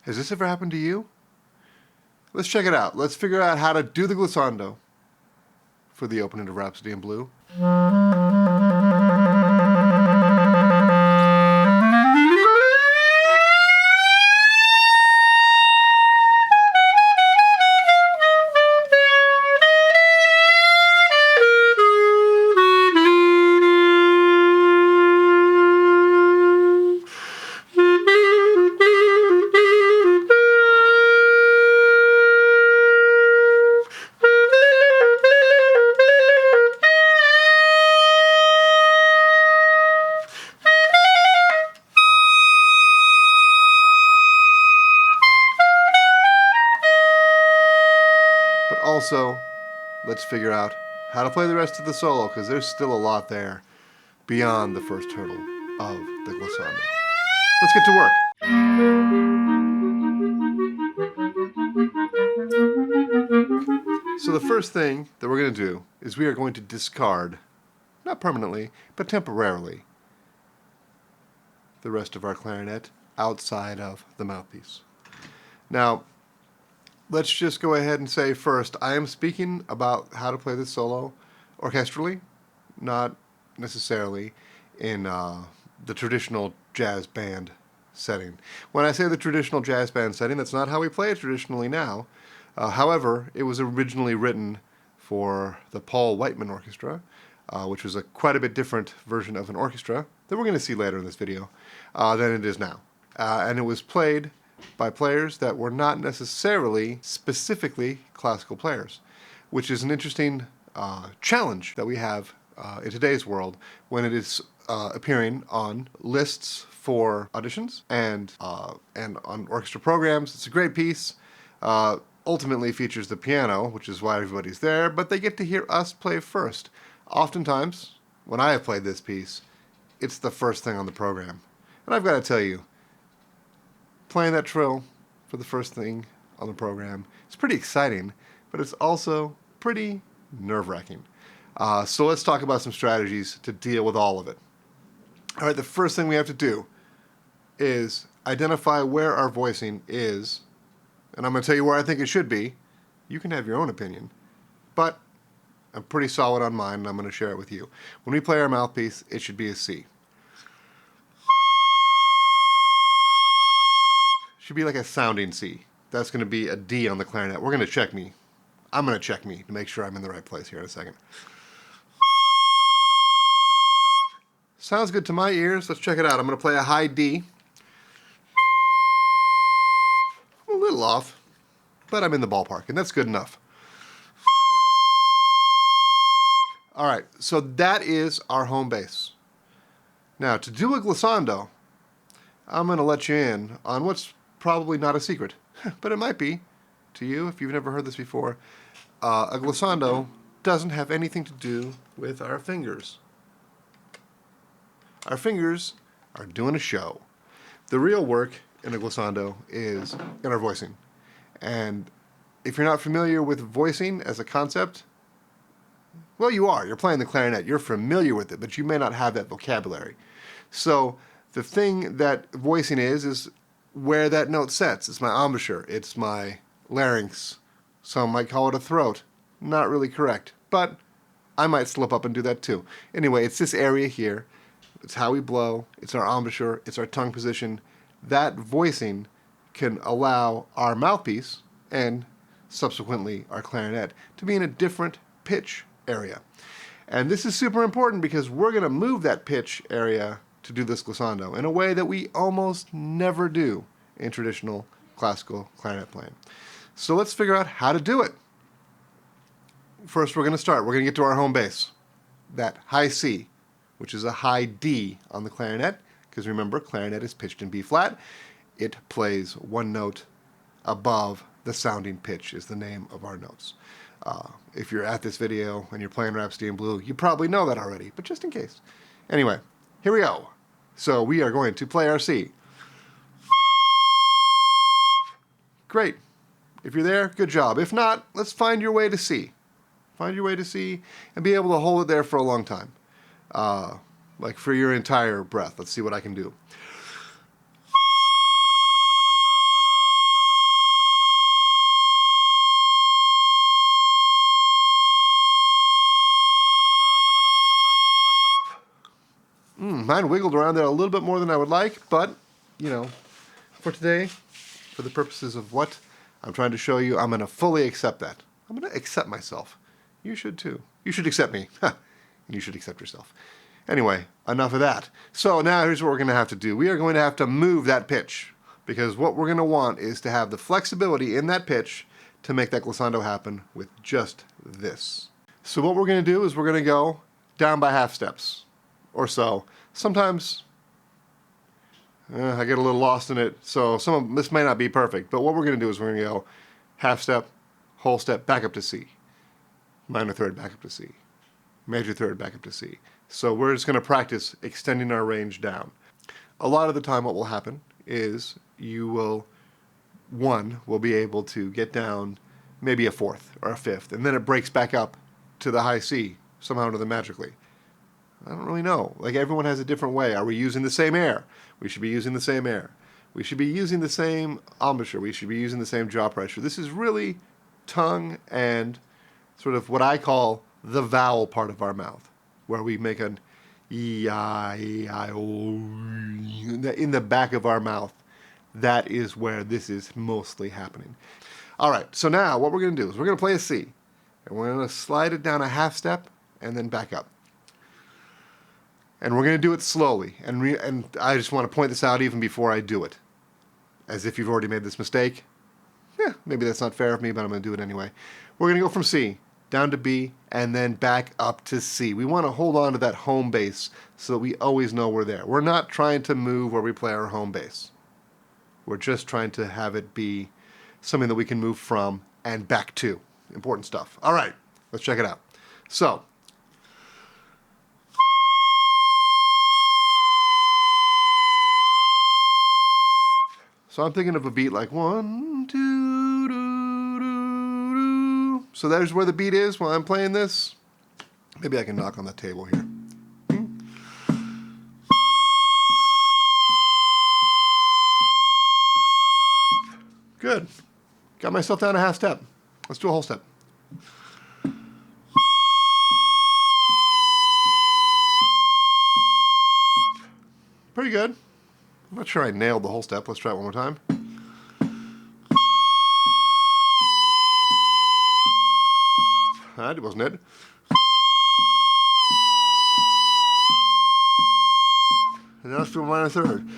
Has this ever happened to you? Let's check it out. Let's figure out how to do the glissando for the opening of Rhapsody in Blue. Also, let's figure out how to play the rest of the solo, because there's still a lot there beyond the first hurdle of the glissando. Let's get to work. So the first thing that we're going to do is we are going to discard, not permanently, but temporarily, the rest of our clarinet outside of the mouthpiece. Now, let's just go ahead and say first, I am speaking about how to play this solo orchestrally, not necessarily in the traditional jazz band setting. When I say the traditional jazz band setting, that's not how we play it traditionally now. However, it was originally written for the Paul Whiteman Orchestra, which was quite a bit different version of an orchestra that we're going to see later in this video than it is now. And it was played by players that were not necessarily specifically classical players, which is an interesting challenge that we have in today's world when it is appearing on lists for auditions and on orchestra programs. It's a great piece. Ultimately features the piano, which is why everybody's there, but they get to hear us play first. Oftentimes, when I have played this piece, it's the first thing on the program. And I've got to tell you, playing that trill for the first thing on the program is pretty exciting, but it's also pretty nerve-wracking. So let's talk about some strategies to deal with all of it. All right, the first thing we have to do is identify where our voicing is, and I'm going to tell you where I think it should be. You can have your own opinion, but I'm pretty solid on mine, and I'm going to share it with you. When we play our mouthpiece, it should be a C. Should be like a sounding C. That's going to be a D on the clarinet. We're going to check me. I'm going to check me to make sure I'm in the right place here in a second. Sounds good to my ears. Let's check it out. I'm going to play a high D. I'm a little off, but I'm in the ballpark, and that's good enough. All right, so that is our home base. Now, to do a glissando, I'm going to let you in on what's probably not a secret, but it might be to you if you've never heard this before. A glissando doesn't have anything to do with our fingers. Our fingers are doing a show. The real work in a glissando is in our voicing. And if you're not familiar with voicing as a concept, well, you are. You're playing the clarinet. You're familiar with it, but you may not have that vocabulary. So the thing that voicing is where that note sets. It's my embouchure. It's my larynx. Some might call it a throat. Not really correct, but I might slip up and do that too. Anyway, it's this area here. It's how we blow. It's our embouchure. It's our tongue position. That voicing can allow our mouthpiece and subsequently our clarinet to be in a different pitch area. And this is super important because we're going to move that pitch area to do this glissando in a way that we almost never do in traditional classical clarinet playing. So let's figure out how to do it. First, we're going to start. We're going to get to our home base, that high C, which is a high D on the clarinet, because remember, clarinet is pitched in B flat. It plays one note above the sounding pitch is the name of our notes. If you're at this video and you're playing Rhapsody in Blue, you probably know that already, but just in case. Anyway, here we go. So we are going to play our C. Great. If you're there, good job. If not, let's find your way to C. Find your way to C and be able to hold it there for a long time. Like for your entire breath. Let's see what I can do. Mine wiggled around there a little bit more than I would like, but, you know, for today, for the purposes of what I'm trying to show you, I'm going to fully accept that. I'm going to accept myself. You should too. You should accept me. You should accept yourself. Anyway, enough of that. So now here's what we're going to have to do. We are going to have to move that pitch, because what we're going to want is to have the flexibility in that pitch to make that glissando happen with just this. So what we're going to do is we're going to go down by half steps or so. Sometimes I get a little lost in it, so this may not be perfect, but what we're going to do is we're going to go half step, whole step, back up to C. Minor third, back up to C. Major third, back up to C. So we're just going to practice extending our range down. A lot of the time what will happen is you will be able to get down maybe a fourth or a fifth, and then it breaks back up to the high C somehow or another magically. I don't really know. Like, everyone has a different way. Are we using the same air? We should be using the same air. We should be using the same embouchure. We should be using the same jaw pressure. This is really tongue and sort of what I call the vowel part of our mouth, where we make an E-I-E-I-O in the back of our mouth. That is where this is mostly happening. All right, so now what we're going to do is we're going to play a C, and we're going to slide it down a half step and then back up. And we're going to do it slowly. And I just want to point this out even before I do it, as if you've already made this mistake. Yeah, maybe that's not fair of me, but I'm going to do it anyway. We're going to go from C down to B and then back up to C. We want to hold on to that home base so that we always know we're there. We're not trying to move where we play our home base. We're just trying to have it be something that we can move from and back to. Important stuff. All right, let's check it out. So I'm thinking of a beat like 1, 2, doo, doo, doo. So there's where the beat is while I'm playing this. Maybe I can knock on the table here. Good. Got myself down a half step. Let's do a whole step. Pretty good. I'm not sure I nailed the whole step. Let's try it one more time. That wasn't it. And now let's do a minor third.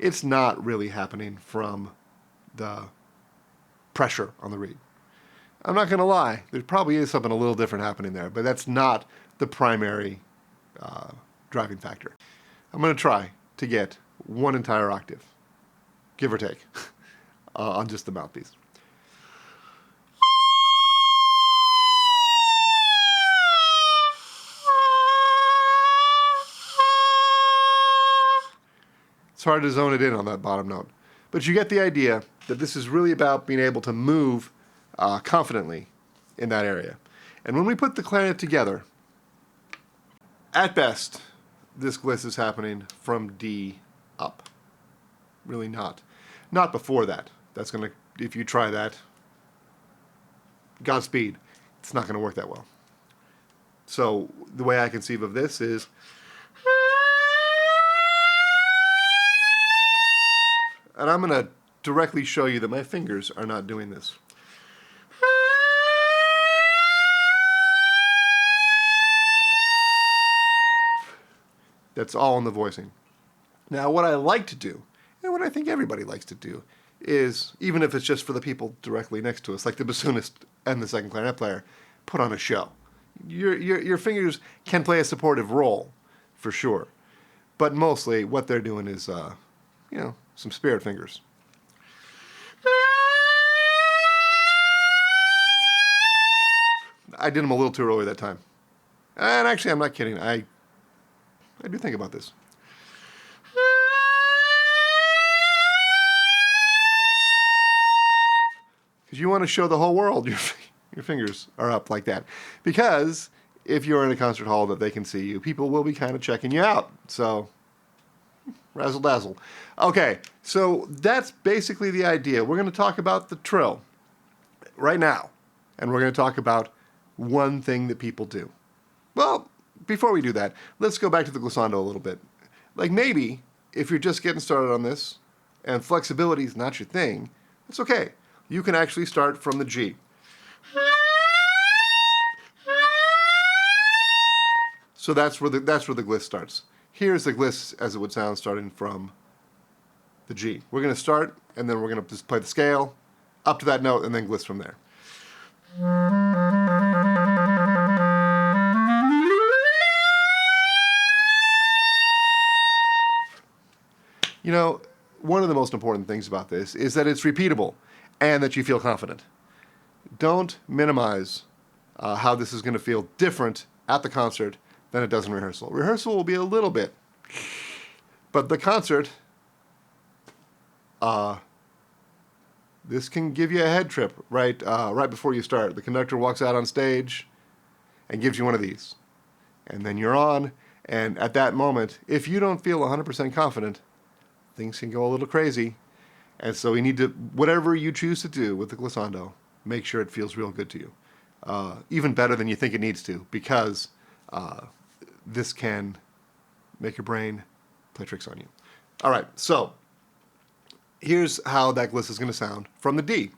It's not really happening from the pressure on the reed. I'm not going to lie. There probably is something a little different happening there, but that's not the primary driving factor. I'm going to try to get one entire octave, give or take, on just the mouthpiece. It's hard to zone it in on that bottom note. But you get the idea that this is really about being able to move confidently in that area. And when we put the clarinet together, at best, this gliss is happening from D up. Really not. Not before that. That's going to, if you try that, Godspeed. It's not going to work that well. So the way I conceive of this is, and I'm going to directly show you that my fingers are not doing this. That's all in the voicing. Now, what I like to do, and what I think everybody likes to do, is, even if it's just for the people directly next to us, like the bassoonist and the second clarinet player, put on a show. Your fingers can play a supportive role, for sure. But mostly what they're doing is, some spirit fingers. I did them a little too early that time. And actually, I'm not kidding. I do think about this. Because you want to show the whole world your fingers are up like that. Because if you're in a concert hall that they can see you, people will be kind of checking you out. So, razzle dazzle. Okay, so that's basically the idea. We're going to talk about the trill right now. And we're going to talk about one thing that people do. Well, before we do that, let's go back to the glissando a little bit. Like maybe, if you're just getting started on this, and flexibility is not your thing, it's okay. You can actually start from the G. So that's where the gliss starts. Here's the gliss as it would sound starting from the G. We're going to start, and then we're going to just play the scale up to that note, and then gliss from there. You know, one of the most important things about this is that it's repeatable and that you feel confident. Don't minimize how this is going to feel different at the concert than it does in rehearsal. Rehearsal will be a little bit, but the concert, this can give you a head trip right before you start. The conductor walks out on stage and gives you one of these. And then you're on, and at that moment, if you don't feel 100% confident, things can go a little crazy. And so you need to, whatever you choose to do with the glissando, make sure it feels real good to you. Even better than you think it needs to, because this can make your brain play tricks on you. All right, so here's how that gliss is going to sound from the D.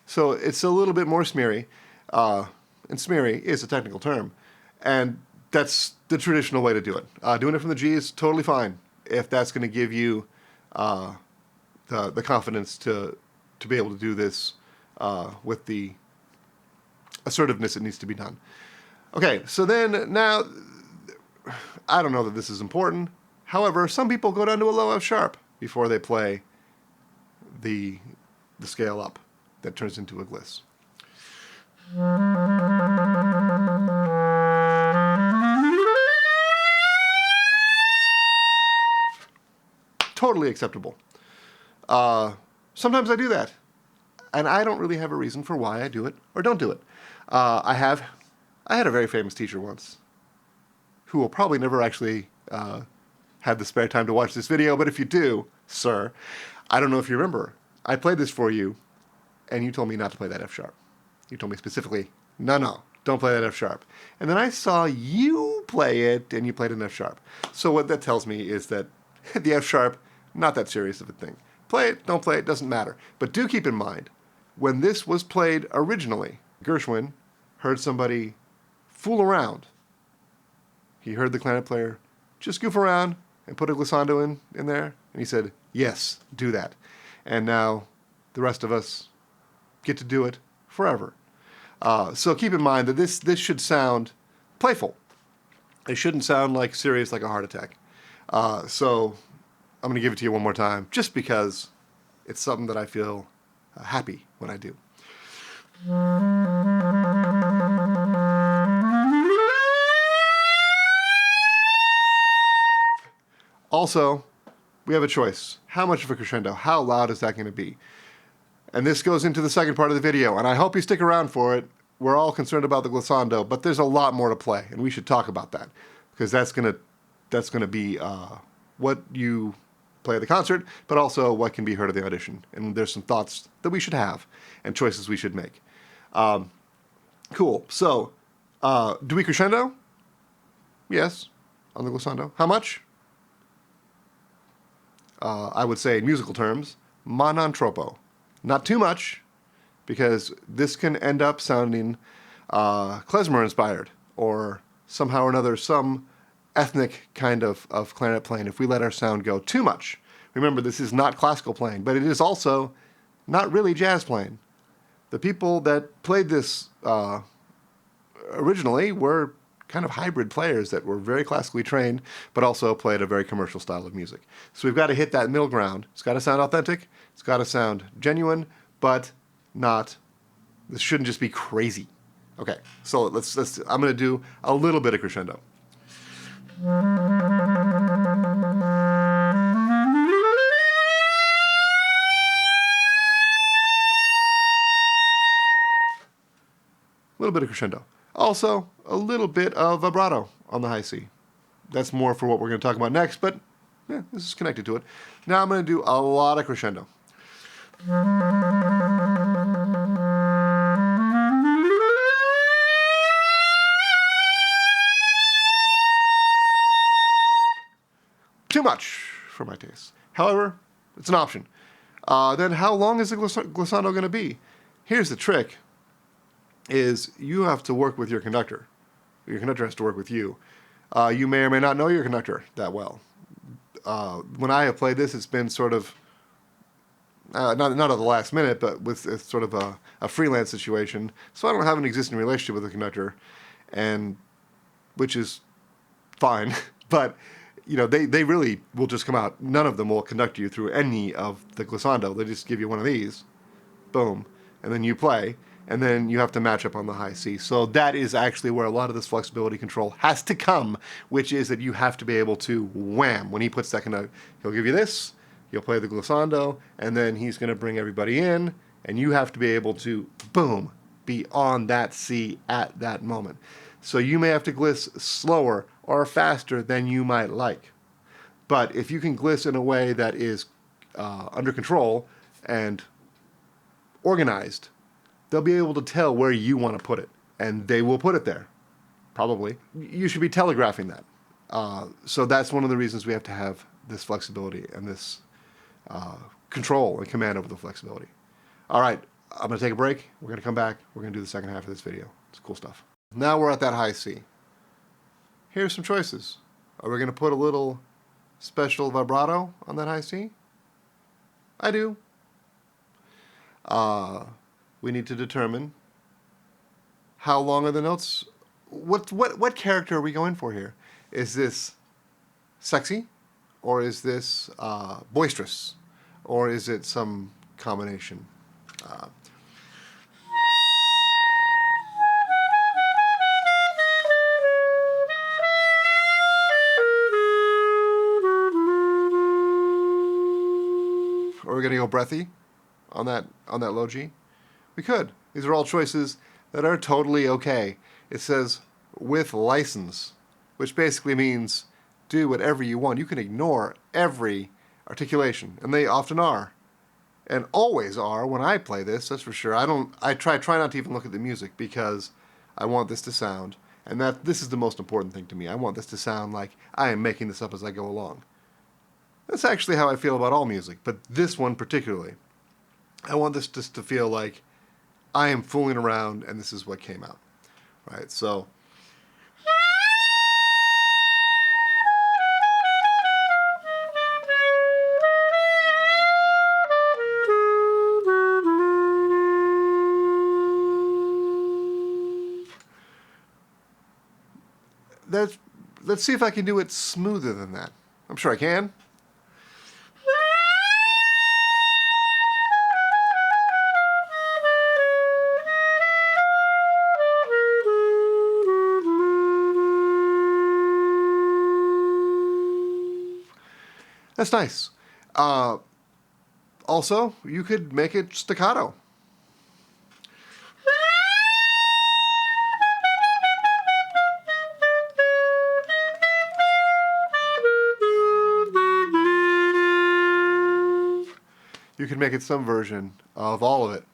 So it's a little bit more smeary, and smeary is a technical term, and that's the traditional way to do it. Doing it from the G is totally fine if that's going to give you the confidence to be able to do this with the assertiveness that needs to be done. Okay, so then now, I don't know that this is important. However, some people go down to a low F sharp before they play the scale up that turns into a gliss. Totally acceptable. Sometimes I do that, and I don't really have a reason for why I do it or don't do it. I had a very famous teacher once who will probably never actually have the spare time to watch this video, but if you do, sir, I don't know if you remember, I played this for you, and you told me not to play that F sharp. You told me specifically, no, don't play that F sharp. And then I saw you play it, and you played an F sharp. So what that tells me is that the F sharp, not that serious of a thing. Play it, don't play it, doesn't matter. But do keep in mind, when this was played originally, Gershwin heard somebody fool around. He heard the clarinet player just goof around and put a glissando in there, and he said, yes, do that. And now the rest of us get to do it forever. So keep in mind that this should sound playful. It shouldn't sound like serious, like a heart attack. So I'm going to give it to you one more time, just because it's something that I feel happy when I do. Also, we have a choice. How much of a crescendo? How loud is that going to be? And this goes into the second part of the video, and I hope you stick around for it. We're all concerned about the glissando, but there's a lot more to play, and we should talk about that, because that's gonna be what you play at the concert, but also what can be heard at the audition. And there's some thoughts that we should have and choices we should make. Cool. So, do we crescendo? Yes, on the glissando. How much? I would say in musical terms, ma non troppo. Not too much, because this can end up sounding klezmer-inspired, or somehow or another some ethnic kind of clarinet playing if we let our sound go too much. Remember, this is not classical playing, but it is also not really jazz playing. The people that played this originally were kind of hybrid players that were very classically trained, but also played a very commercial style of music. So we've got to hit that middle ground. It's got to sound authentic. It's got to sound genuine, but not. This shouldn't just be crazy. Okay, so let's. I'm going to do a little bit of crescendo. A little bit of crescendo. Also, a little bit of vibrato on the high C. That's more for what we're going to talk about next, but yeah, this is connected to it. Now I'm going to do a lot of crescendo. Too much for my taste. However, it's an option. Then how long is the glissando going to be? Here's the trick, is you have to work with your conductor. Your conductor has to work with you. You may or may not know your conductor that well. When I have played this, it's been sort of, not at the last minute, but with sort of a freelance situation. So I don't have an existing relationship with the conductor, and which is fine. But you know, they really will just come out. None of them will conduct you through any of the glissando. They just give you one of these, boom, and then you play, and then you have to match up on the high C. So that is actually where a lot of this flexibility control has to come, which is that you have to be able to wham. When he puts that conduct, he'll give you this, you'll play the glissando, and then he's going to bring everybody in, and you have to be able to, boom, be on that C at that moment. So you may have to gliss slower or faster than you might like. But if you can gliss in a way that is under control and organized, they'll be able to tell where you want to put it, and they will put it there, probably. You should be telegraphing that. So that's one of the reasons we have to have this flexibility and this control and command over the flexibility. All right, I'm going to take a break. We're going to come back. We're going to do the second half of this video. It's cool stuff. Now we're at that high C. Here's some choices. Are we going to put a little special vibrato on that high C? I do. We need to determine how long are the notes. What character are we going for here? Is this sexy, or is this boisterous, or is it some combination? Are we going to go breathy on that low G? We could. These are all choices that are totally okay. It says with license, which basically means do whatever you want. You can ignore every articulation, and they often are, and always are when I play this. That's for sure. I try not to even look at the music, because I want this to sound, and this is the most important thing to me. I want this to sound like I am making this up as I go along. That's actually how I feel about all music, but this one particularly. I want this just to feel like I am fooling around and this is what came out, right? So let's see if I can do it smoother than that. I'm sure I can. That's nice. Also, you could make it staccato. You can make it some version of all of it.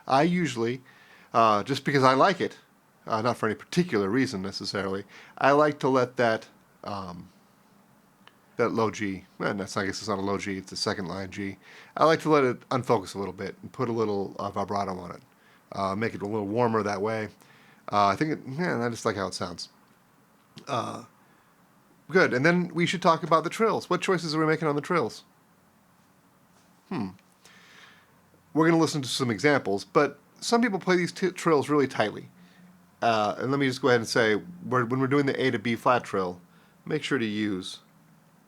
I usually, just because I like it, not for any particular reason necessarily, I like to let that that low G. Well, that's, I guess it's not a low G, it's a second line G. I like to let it unfocus a little bit and put a little vibrato on it. Make it a little warmer that way. I just like how it sounds. Good, and then we should talk about the trills. What choices are we making on the trills? We're going to listen to some examples, but some people play these trills really tightly. And let me just go ahead and say, when we're doing the A to B flat trill, make sure to use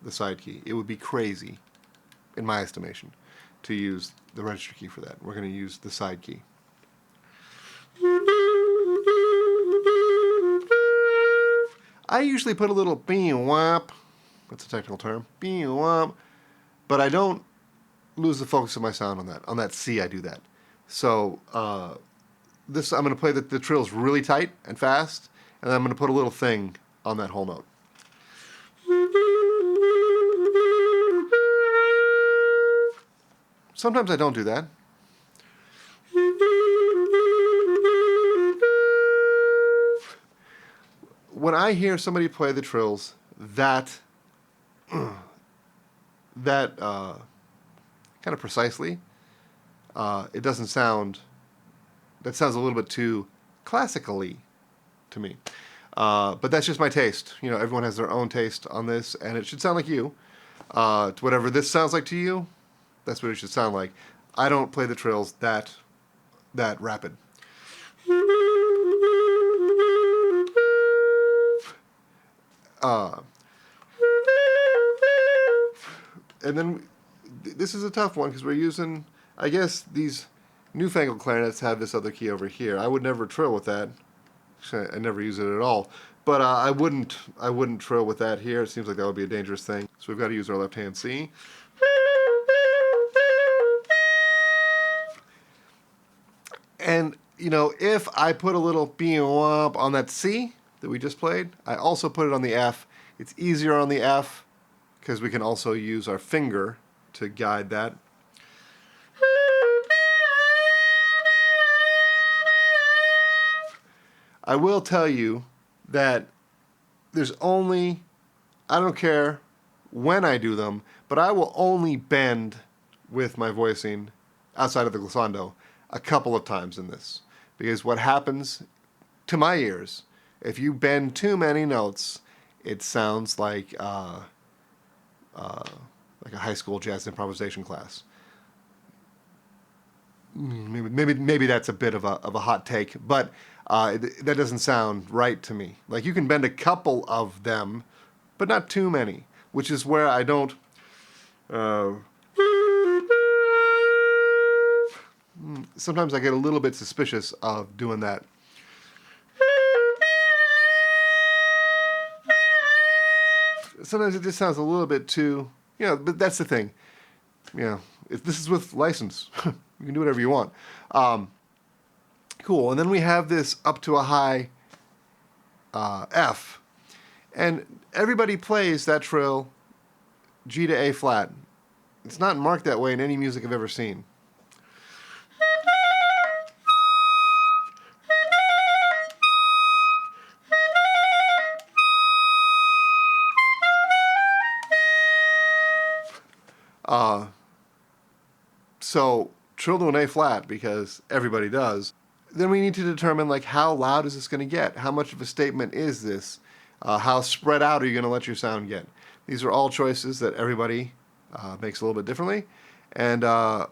the side key. It would be crazy, in my estimation, to use the register key for that. We're going to use the side key. I usually put a little bee-wop, that's a technical term, bee-wop, but I don't lose the focus of my sound on that. On that C, I do that. So I'm going to play the trills really tight and fast, and then I'm going to put a little thing on that whole note. Sometimes I don't do that. When I hear somebody play the trills that kind of precisely, it doesn't sound. That sounds a little bit too classically to me. But that's just my taste. You know, everyone has their own taste on this, and it should sound like you. Whatever this sounds like to you, that's what it should sound like. I don't play the trills that rapid. And then this is a tough one because we're using, I guess these newfangled clarinets have this other key over here. I would never trill with that. Actually, I never use it at all. But I wouldn't trill with that here. It seems like that would be a dangerous thing. So we've got to use our left hand C. And, you know, if I put a little bee-wop on that C that we just played, I also put it on the F. It's easier on the F because we can also use our finger to guide that. I will tell you that there's only, I don't care when I do them, but I will only bend with my voicing outside of the glissando a couple of times in this. Because what happens to my ears, if you bend too many notes, it sounds like a high school jazz improvisation class. Maybe that's a bit of a hot take, but that doesn't sound right to me. Like, you can bend a couple of them, but not too many, which is where I don't. Sometimes I get a little bit suspicious of doing that. Sometimes it just sounds a little bit too, but that's the thing. If this is with license, you can do whatever you want. Cool, and then we have this up to a high F. And everybody plays that trill G to A flat. It's not marked that way in any music I've ever seen. So trill to an A flat because everybody does. Then we need to determine, like, how loud is this going to get? How much of a statement is this? How spread out are you going to let your sound get? These are all choices that everybody makes a little bit differently. And I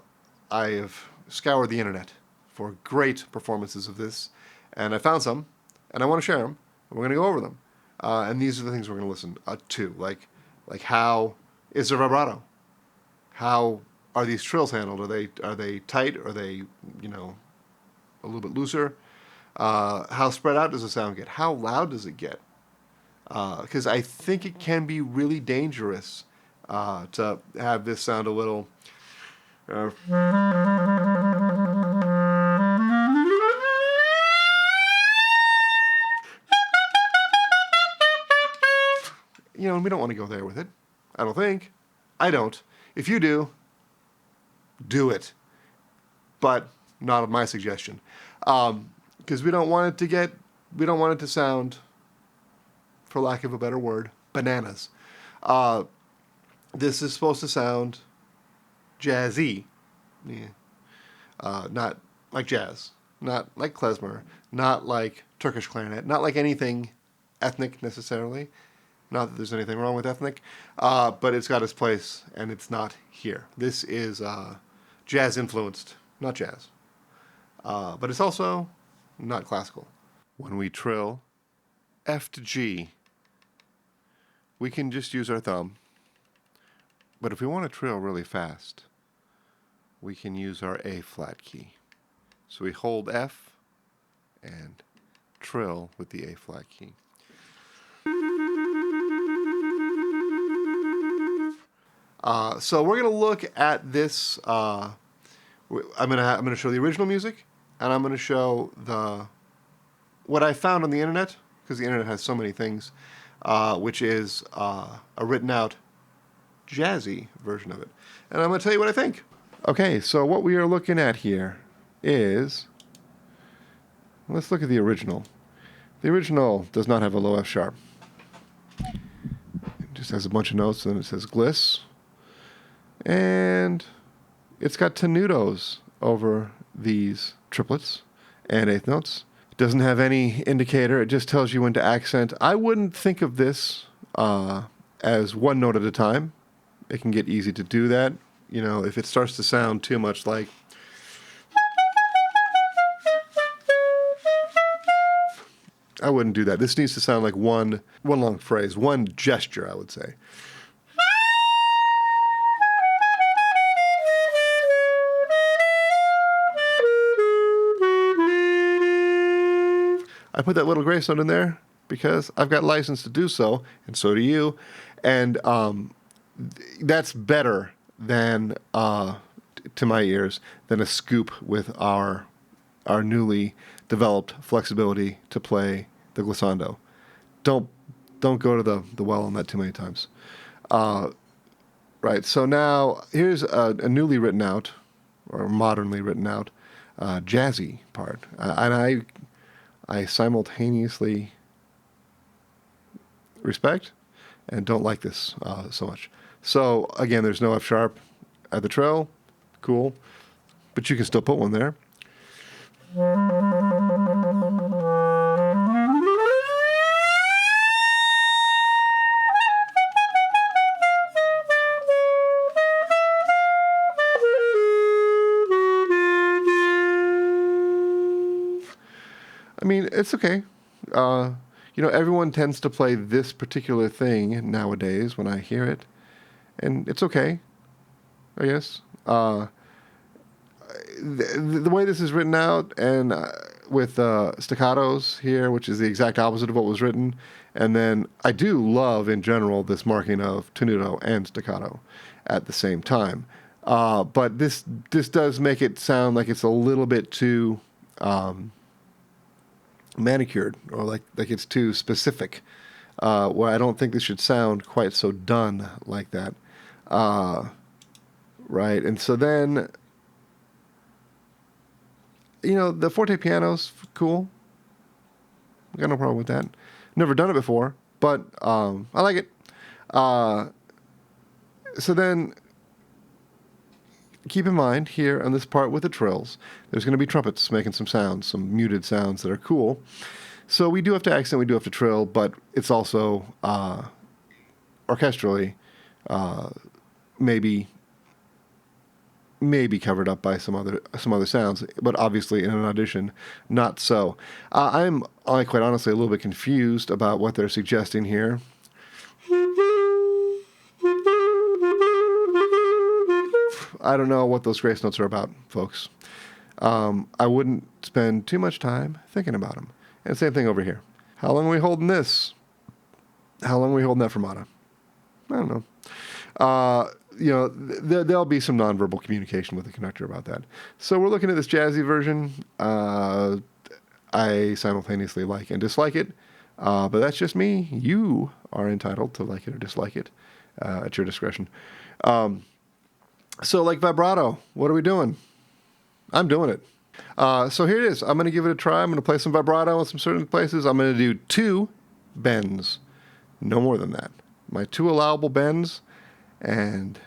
have scoured the internet for great performances of this. And I found some, and I want to share them. And we're going to go over them. And these are the things we're going to listen to. Like how is there vibrato? How are these trills handled? Are they tight? Are they, a little bit looser? How spread out does the sound get? How loud does it get? Because I think it can be really dangerous to have this sound a little. And we don't want to go there with it. I don't think. I don't. If you do, do it. But not my suggestion. Because we don't want it to sound, for lack of a better word, bananas. This is supposed to sound jazzy. Yeah. Not like jazz. Not like klezmer. Not like Turkish clarinet. Not like anything ethnic necessarily. Not that there's anything wrong with ethnic. But it's got its place, and it's not here. This is jazz influenced, not jazz. But it's also not classical. When we trill F to G, we can just use our thumb. But if we want to trill really fast, we can use our A flat key. So we hold F and trill with the A flat key. So we're going to look at this. I'm going to show the original music, and I'm going to show what I found on the internet, because the internet has so many things, which is a written out jazzy version of it. And I'm going to tell you what I think. Okay, so what we are looking at here is, let's look at the original. The original does not have a low F sharp. It just has a bunch of notes, and it says gliss. And it's got tenutos over these triplets and eighth notes. It doesn't have any indicator. It just tells you when to accent. I wouldn't think of this as one note at a time. It can get easy to do that. You know, if it starts to sound too much like I wouldn't do that. This needs to sound like one long phrase, one gesture, I would say. I put that little grace note in there because I've got license to do so, and so do you. And that's better than, to my ears, than a scoop with our newly developed flexibility to play the glissando. Don't go to the well on that too many times. Right, so now here's a newly written out, or modernly written out, jazzy part. And I simultaneously respect and don't like this so much. So again, there's no F sharp at the trill. Cool. But you can still put one there. I mean, it's okay. Everyone tends to play this particular thing nowadays when I hear it, and it's okay, I guess. The way this is written out, and with staccatos here, which is the exact opposite of what was written, and then I do love, in general, this marking of tenuto and staccato at the same time. But this does make it sound like it's a little bit too manicured, or like it's too specific, where I don't think this should sound quite so done like that. Right, and so then, the forte piano's cool. I got no problem with that. Never done it before, but I like it. So then, keep in mind here on this part with the trills, there's going to be trumpets making some sounds, some muted sounds that are cool. So we do have to accent, we do have to trill, but it's also orchestrally maybe covered up by some other sounds, but obviously in an audition, not so. I'm quite honestly a little bit confused about what they're suggesting here. I don't know what those grace notes are about, folks. I wouldn't spend too much time thinking about them. And same thing over here. How long are we holding this? How long are we holding that fermata? I don't know. There'll be some nonverbal communication with the conductor about that. So we're looking at this jazzy version. I simultaneously like and dislike it, but that's just me. You are entitled to like it or dislike it at your discretion. So like vibrato, what are we doing? I'm doing it. So here it is. I'm going to give it a try. I'm going to play some vibrato in some certain places. I'm going to do 2 bends, no more than that. My 2 allowable bends, And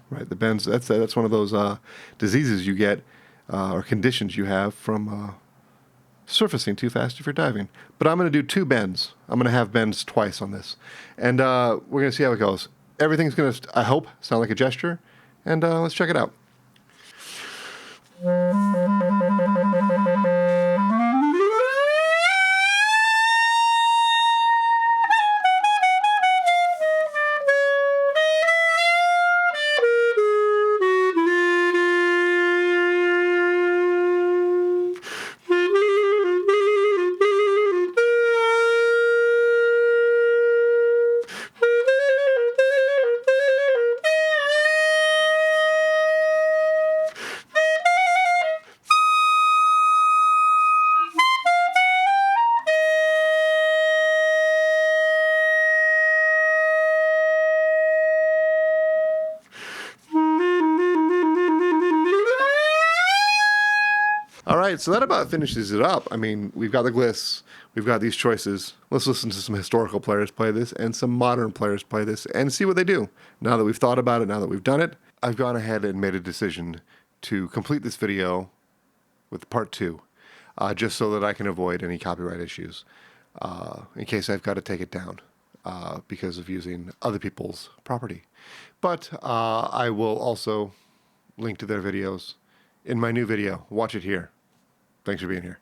right, the bends, that's one of those diseases you get or conditions you have from surfacing too fast if you're diving. But I'm going to do 2 bends. I'm going to have bends twice on this. And we're going to see how it goes. Everything's going to, I hope, sound like a gesture. And let's check it out. All right, so that about finishes it up. I mean, we've got the gliss, we've got these choices. Let's listen to some historical players play this and some modern players play this and see what they do. Now that we've thought about it, now that we've done it, I've gone ahead and made a decision to complete this video with part 2, just so that I can avoid any copyright issues in case I've got to take it down because of using other people's property. But I will also link to their videos in my new video. Watch it here. Thanks for being here.